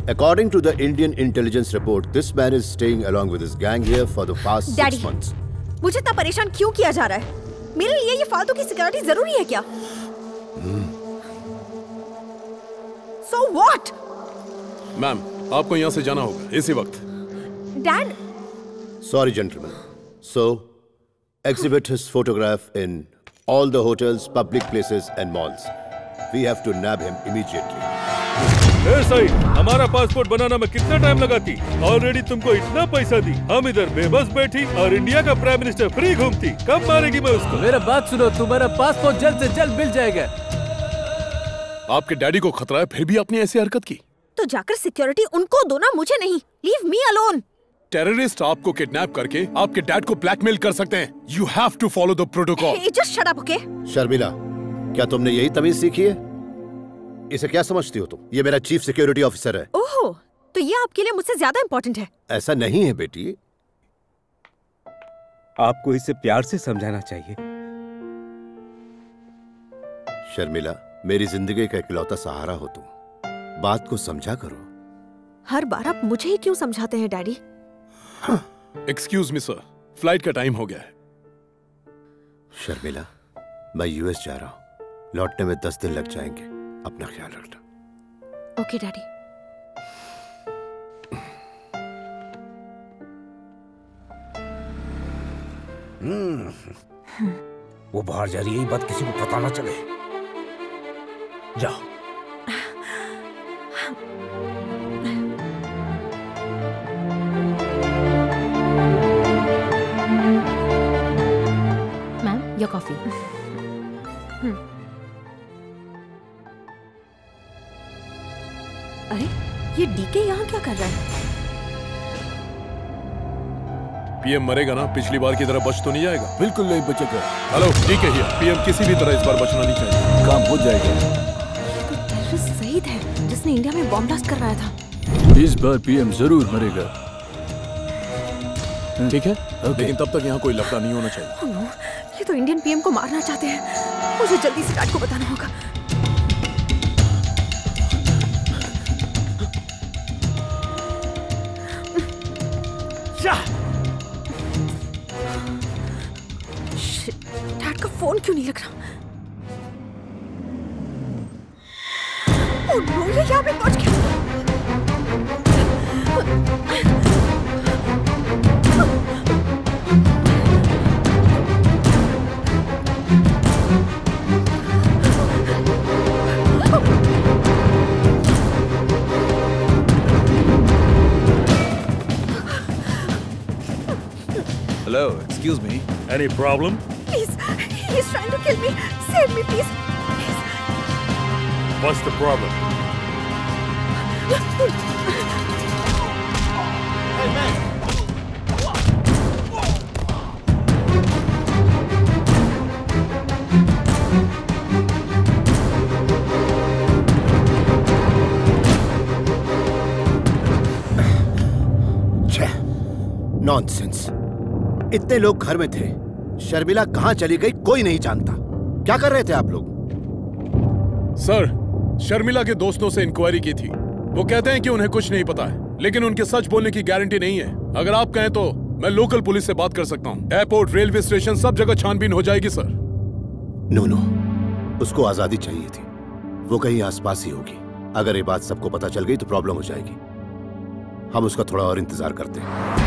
According to the Indian intelligence report, this man is staying along with his gang here for the past 6 months. मुझे इतना परेशान क्यों किया जा रहा है? मेरे लिए ये फालतू की सिक्योरिटी जरूरी है क्या? So what? मैम, आपको यहाँ से जाना होगा इसी वक्त। Dad? Sorry, gentlemen. So, exhibit his photograph in all the hotels, public places, and malls. We have to nab him immediately. सही, हमारा पासपोर्ट बनाना में कितना टाइम लगाती? ऑलरेडी तुमको इतना पैसा दी, हम इधर बेबस बैठी और इंडिया का प्राइम मिनिस्टर फ्री घूमती। कब मारेगी मैं उसको? मेरा बात सुनो, तुम्हारा पासपोर्ट जल्द से जल्द मिल जाएगा। आपके डैडी को खतरा है, फिर भी आपने ऐसी हरकत की। तो जाकर सिक्योरिटी उनको दो ना, मुझे नहीं। Leave me alone. टेररिस्ट आपको किडनैप करके आपके डैड को ब्लैकमेल कर सकते हैं। You have to follow the protocol. Hey, just shut up, okay? Sharmila, क्या तुमने यही तमीज सीखी है? इसे क्या समझती हो तुम? ये मेरा चीफ सिक्योरिटी ऑफिसर है। ओह, तो ये आपके लिए मुझसे ज्यादा इम्पोर्टेंट है। ऐसा नहीं है बेटी। आपको इसे प्यार से समझाना चाहिए। शर्मिला, मेरी जिंदगी का इकलौता सहारा हो तुम। बात को समझा करो। हर बार आप मुझे ही क्यों समझाते हैं daddy? Excuse me sir, flight का टाइम हो गया है। शर्मिला, मैं यूएस जा रहा हूँ। लौटने में 10 दिन लग जाएंगे। अपना ख्याल रखना। Okay daddy. वो बाहर जा रही है, ये बात किसी को पता ना चले। जाओ। Ma'am, your coffee. अरे, ये डीके यहाँ क्या कर रहा है? पीएम मरेगा ना, पिछली बार की तरह बच तो नहीं जाएगा? बिल्कुल नहीं बचेगा। हेलो, ठीक है हियर। पीएम किसी भी तरह इस बार बचना नहीं चाहिए। काम हो जाएगा। ये तो टेररिस्ट सईद है, जिसने इंडिया में बॉम्ब ब्लास्ट करवाया था। इस बार पीएम जरूर मरेगा। ठीक है, लेकिन तब तक यहाँ कोई लफड़ा नहीं होना चाहिए। ये तो इंडियन पीएम को मारना चाहते हैं। मुझे जल्दी से डैड को बताना होगा। डैड का फोन क्यों नहीं लग रहा? ओह नो, ये यहाँ पे पहुंच गया। Hello, excuse me. Any problem? Please, he's trying to kill me. Save me, please. Please. What's the problem? Hey man. Nonsense. इतने लोग घर में थे, शर्मिला कहां चली गई कोई नहीं जानता। क्या कर रहे थे आप लोग? सर, शर्मिला के दोस्तों से इंक्वायरी की थी। वो कहते हैं कि उन्हें कुछ नहीं पता है, लेकिन उनके सच बोलने की गारंटी नहीं है। अगर आप कहें तो मैं लोकल पुलिस से बात कर सकता हूँ। एयरपोर्ट, रेलवे स्टेशन, सब जगह छानबीन हो जाएगी सर। नो, उसको आजादी चाहिए थी। वो कहीं आसपास ही होगी। अगर ये बात सबको पता चल गई तो प्रॉब्लम हो जाएगी। हम उसका थोड़ा और इंतजार करते हैं।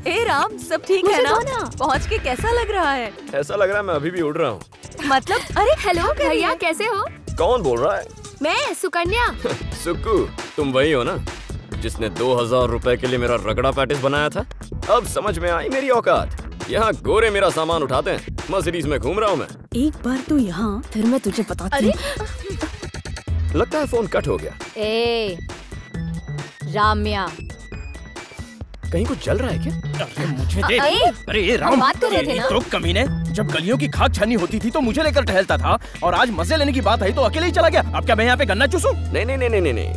ए राम, सब ठीक है ना? पहुंच के कैसा लग रहा है? ऐसा लग रहा है मैं अभी भी उड़ रहा हूँ। मतलब? अरे हेलो भैया, कैसे हो? कौन बोल रहा है? मैं सुकन्या। सुक्कू, तुम वही हो ना जिसने 2000 रुपए के लिए मेरा रगड़ा पैटिस बनाया था? अब समझ में आई मेरी औकात। यहाँ गोरे मेरा सामान उठाते हैं, मर्सिडीज में घूम रहा हूँ मैं। एक बार तू यहाँ, फिर मैं तुझे बताती हूँ। लगता है फोन कट हो गया। ए, राम्या, कहीं कुछ चल रहा है क्या? अरे मुझे दे। अरे ये राम, बात कर रहे थे ना? तो कमीने, जब गलियों की खाक छानी होती थी तो मुझे लेकर टहलता था, और आज मजे लेने की बात आई तो अकेले ही चला गया। अब क्या मैं यहाँ पे गन्ना चूसूं? नहीं।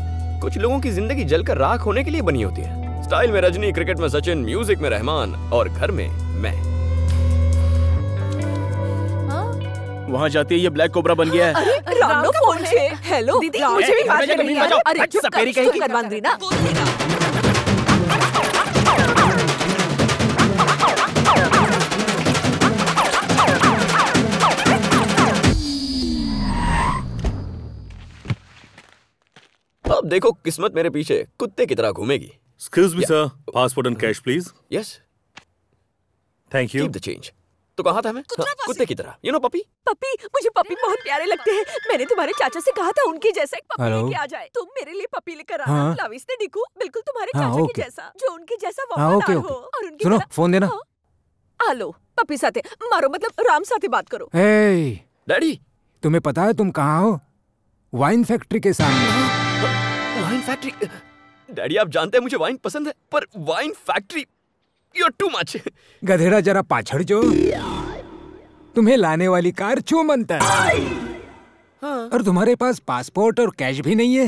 कुछ लोगों की जिंदगी जलकर राख होने के लिए बनी होती है। स्टाइल में रजनी, क्रिकेट में सचिन, म्यूजिक में रहमान और घर में मैं। वहाँ जाती है ये ब्लैक कोबरा बन गया है। अरे राम का फोन छे। हेलो दीदी, मुझे भी बात करनी है। अरे चुप कर, चुप कर बांद्री ना। अब देखो किस्मत मेरे पीछे कुत्ते की तरह घूमेगी। Excuse me, sir. Passport and cash, please. Yes. Thank you. Keep the change. तो कहा था मैं? कुत्ते की तरह। You know puppy? पपी, मुझे पपी बहुत प्यारे लगते हैं। मैंने तुम्हारे चाचा से कहा था उनके जैसा एक पपी लेके आ जाए। तुम मेरे लिए पपी लेकर आना। हाँ। लाविस ने डिकू बिल्कुल तुम्हारे चाचा के जैसा, जो उनके जैसा वफादार ओके, हो ओके। और उनकी सुनो, तरह- फोन देना। हाँ। आलो पपी साथे मारो, मतलब राम साथे बात करो। हे, डैडी, तुम्हें पता है तुम कहाँ हो? वाइन फैक्ट्री के सामने। Wine factory? डैडी आप जानते हैं मुझे वाइन पसंद है, पर wine factory you are too much. गधेड़ा जरा पाछड़ जो, तुम्हें लाने वाली कार चूमंतर। और तुम्हारे पास पासपोर्ट और कैश भी नहीं है।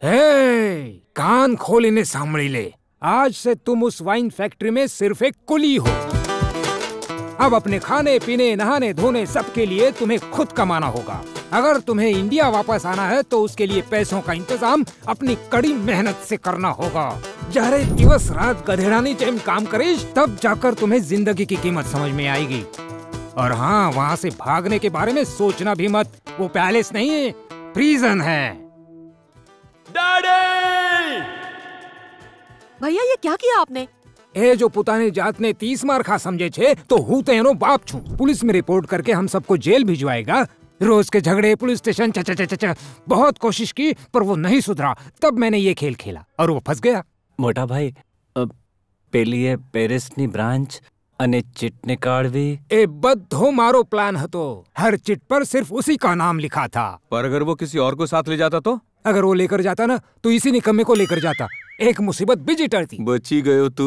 हे, कान खोल इन्हें सांभળી ले। आज से तुम उस वाइन फैक्ट्री में सिर्फ एक कुली हो। अब अपने खाने पीने नहाने धोने सबके लिए तुम्हें खुद कमाना होगा। अगर तुम्हें इंडिया वापस आना है तो उसके लिए पैसों का इंतजाम अपनी कड़ी मेहनत से करना होगा। जहरे दिवस रात गधेड़ानी टाइम काम करीश, तब जाकर तुम्हें जिंदगी की कीमत समझ में आएगी। और हाँ, वहाँ से भागने के बारे में सोचना भी मत। वो पैलेस नहीं है, प्रिजन है। डैडी! भैया ये क्या किया आपने? ए जो पुताने जात ने 30 मार खा समझे छे तो हूँ तेनो बाप छू। पुलिस में रिपोर्ट करके हम सबको जेल भिजवाएगा। रोज के झगड़े, पुलिस स्टेशन, च बहुत कोशिश की पर वो नहीं सुधरा। तब मैंने ये खेल खेला और वो फंस गया। મોટા ભાઈ પેલીએ પેરિસની બ્રાન્ચ અને ચીટને કાઢવી ए बद्धो मारो प्लान હતો। हर चिट पर सिर्फ उसी का नाम लिखा था। पर अगर वो किसी और को साथ ले जाता तो? अगर वो लेकर जाता ना तो इसी निकम्मे को लेकर जाता। एक मुसीबत बिजी टरती। बची गयो तू।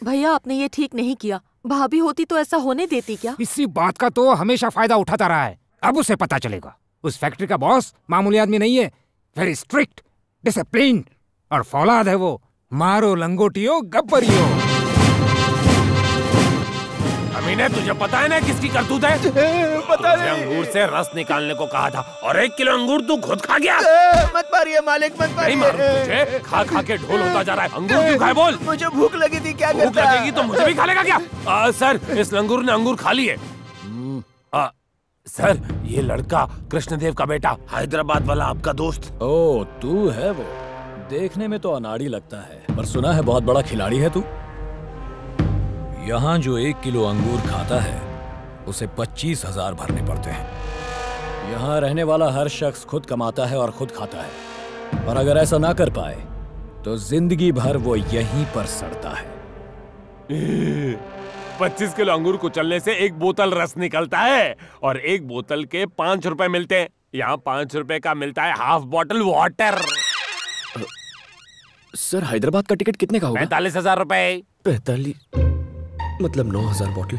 भैया आपने ये ठीक नहीं किया। भाभी होती तो ऐसा होने देती क्या? इसी बात का तो हमेशा फायदा उठाता रहा है। अब उसे पता चलेगा। उस फैक्ट्री का बॉस मामूली आदमी नहीं है। वेरी स्ट्रिक्ट, डिसिप्लिन और फौलाद है वो। मारो लंगोटियो गब्बरियो। अमीने तुझे पता है ना किसकी करतूत है? पता नहीं। अंगूर से रस निकालने को कहा था और 1 किलो अंगूर तू खुद खा गया। मत मारिए मालिक, मत मारिए। नहीं मारूं तुझे, खा खा के ढोल होता जा रहा है। अंगूर क्यों खाए बोल? मुझे भूख लगी थी, क्या भूख करता? लगेगी तो मुझे भी खा लेगा क्या? सर, इस लंगूर ने अंगूर खा लिए। सर, ये लड़का कृष्णदेव का बेटा, हैदराबाद वाला आपका दोस्त। ओ, तू है वो। देखने में तो अनाड़ी लगता है, पर सुना है बहुत बड़ा खिलाड़ी है तू। यहाँ जो 1 किलो अंगूर खाता है उसे 25,000 भरने पड़ते हैं। यहाँ रहने वाला हर शख्स खुद कमाता है और खुद खाता है, और अगर ऐसा ना कर पाए तो जिंदगी भर वो यहीं पर सड़ता है। 25 किलो अंगूर कुचलने से 1 बोतल रस निकलता है और 1 बोतल के 5 रुपए मिलते हैं। यहाँ 5 रुपए का मिलता है half bottle water. Sir, Hyderabad का टिकट कितने का होगा? 45,000 रुपए। 45 मतलब 9,000 बॉटल।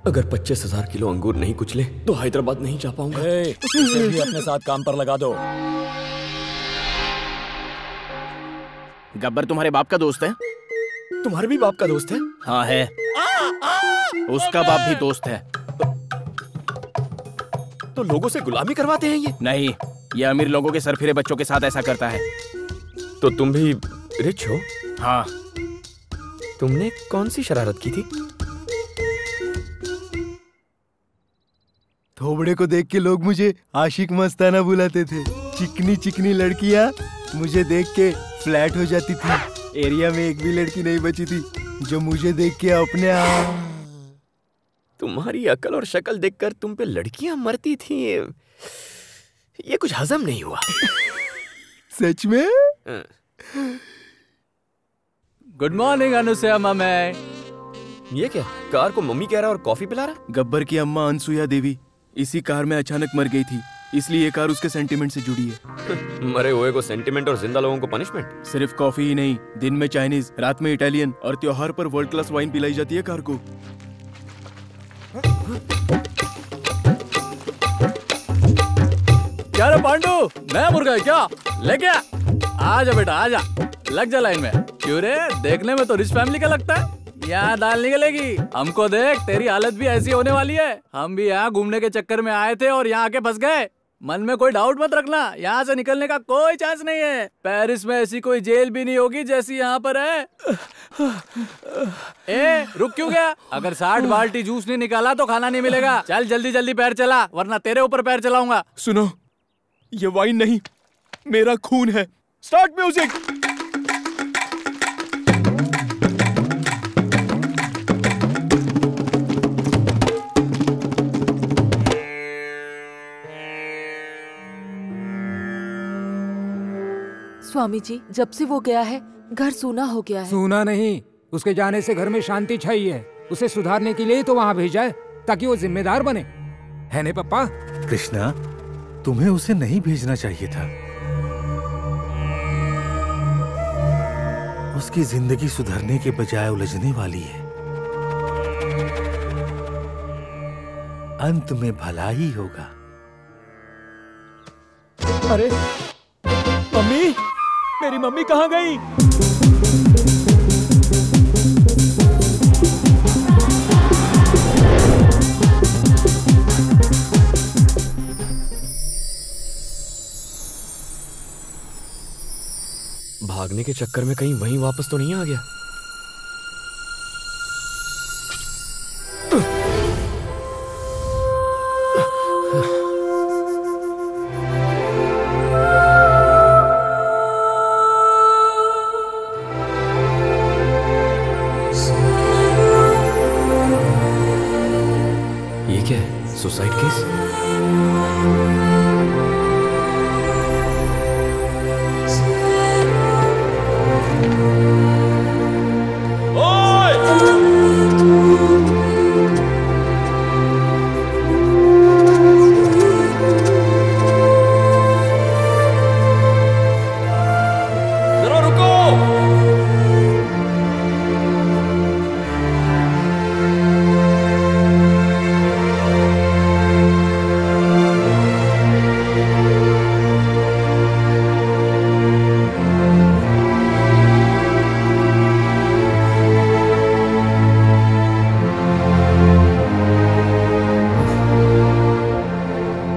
अगर 25,000 किलो अंगूर नहीं कुचले तो हैदराबाद नहीं जा पाऊंगा। इसे भी अपने साथ काम पर लगा दो। गब्बर तुम्हारे बाप का दोस्त है? तुम्हारे भी बाप का दोस्त है? हाँ है। उसका बाप भी दोस्त है। तो लोगों से गुलामी करवाते हैं ये? नहीं, ये अमीर लोगों के सरफिरे बच्चों के साथ ऐसा करता है। तो तुम भी रिच हो? हाँ। तुमने कौन सी शरारत की थी? थोबड़े को देख के लोग मुझे आशिक मस्ताना बुलाते थे। चिकनी चिकनी लड़कियां मुझे देख के फ्लैट हो जाती थी। एरिया में एक भी लड़की नहीं बची थी जो मुझे देख के अपने आप। तुम्हारी अकल और शक्ल देखकर तुम पे लड़कियां मरती थी, ये कुछ हजम नहीं हुआ। सच में? गुड मॉर्निंग अनुसया मामे। ये क्या? कार को मम्मी कह रहा और कॉफी पिला रहा? गब्बर की अम्मा अनसुया देवी इसी कार में अचानक मर गई थी, इसलिए ये कार उसके सेंटिमेंट से जुड़ी है। मरे हुए को सेंटिमेंट और जिंदा लोगों को पनिशमेंट? सिर्फ कॉफी ही नहीं, दिन में चाइनीज, रात में इटालियन और त्योहार पर वर्ल्ड क्लास वाइन पिलाई जाती है कार को। क्या रे पांडू, नया मुर्गा है क्या? लेके आ। आजा बेटा आजा, लग जा लाइन में। क्यों रे, देखने में तो रिच फैमिली का लगता है। यहाँ दाल निकलेगी। हमको देख, तेरी हालत भी ऐसी होने वाली है। हम भी यहाँ घूमने के चक्कर में आए थे और यहाँ आके फंस गए। मन में कोई डाउट मत रखना, यहाँ से निकलने का कोई चांस नहीं है। पेरिस में ऐसी कोई जेल भी नहीं होगी जैसी यहाँ पर है। ए, रुक क्यों गया? अगर 60 बाल्टी जूस नहीं निकाला तो खाना नहीं मिलेगा। चल जल्दी जल्दी पैर चला, वरना तेरे ऊपर पैर चलाऊंगा। सुनो, ये वाइन नहीं, मेरा खून है। Start music. स्वामी जी, जब से वो गया है घर सूना हो गया है। सूना नहीं, उसके जाने से घर में शांति छाई है। उसे सुधारने के लिए ही तो वहाँ भेजा है, ताकि वो जिम्मेदार बने, है नहीं पप्पा? कृष्णा, तुम्हें उसे नहीं भेजना चाहिए था। उसकी जिंदगी सुधरने के बजाय उलझने वाली है। अंत में भला ही होगा। अरे मम्मी, मेरी मम्मी कहाँ गई? भागने के चक्कर में कहीं वहीं वापस तो नहीं आ गया?